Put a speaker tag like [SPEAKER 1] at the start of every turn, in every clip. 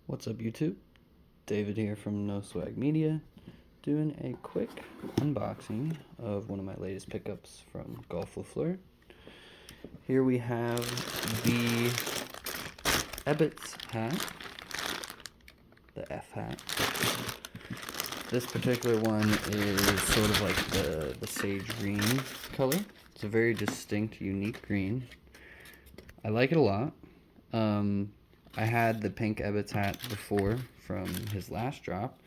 [SPEAKER 1] What's up, YouTube? David here from No Swag Media, doing a quick unboxing of one of my latest pickups from FLEUR. Here we have the Ebbets hat, the F hat. This particular one is sort of like the sage green color. It's a very distinct, unique green. I like it a lot. I had the pink Ebbets hat before from his last drop.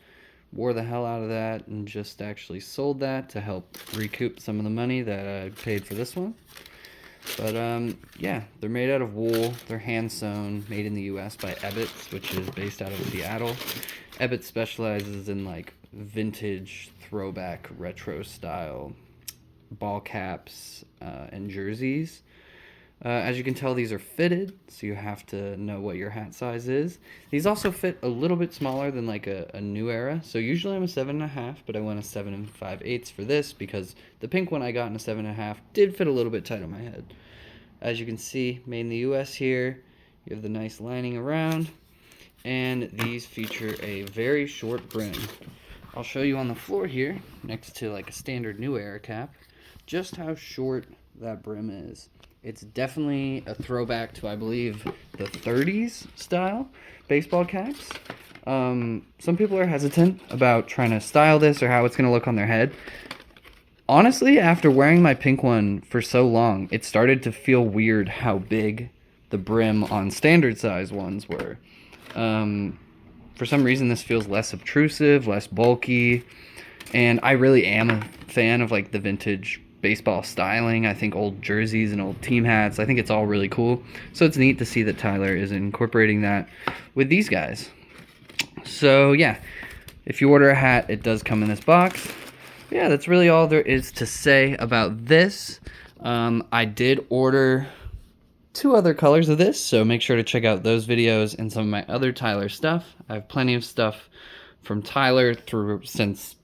[SPEAKER 1] Wore the hell out of that and just actually sold that to help recoup some of the money that I paid for this one. But yeah, they're made out of wool. They're hand sewn, made in the US by Ebbets, which is based out of Seattle. Ebbets specializes in like vintage, throwback, retro style ball caps and jerseys. As you can tell, these are fitted, so you have to know what your hat size is. These also fit a little bit smaller than like a new era. So usually I'm a 7.5, but I went a 7 5/8 for this because the pink one I got in a 7.5 did fit a little bit tight on my head. As you can see, made in the US here. You have the nice lining around, and these feature a very short brim. I'll show you on the floor here, next to like a standard new era cap, just how short that brim is. It's definitely a throwback to, I believe, the 30s style baseball caps. Some people are hesitant about trying to style this or how it's going to look on their head. Honestly, after wearing my pink one for so long, it started to feel weird how big the brim on standard size ones were. For some reason, this feels less obtrusive, less bulky, and I really am a fan of like the vintage baseball styling. I think old jerseys and old team hats, I think it's all really cool. So it's neat to see that Tyler is incorporating that with these guys. So yeah, if you order a hat, it does come in this box. Yeah, that's really all there is to say about this. I did order 2 other colors of this, so make sure to check out those videos and some of my other Tyler stuff. I have plenty of stuff from Tyler since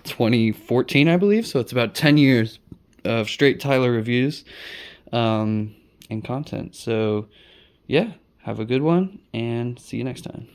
[SPEAKER 1] 2014, I believe, so it's about 10 years of straight Tyler reviews and content. So yeah, have a good one and see you next time.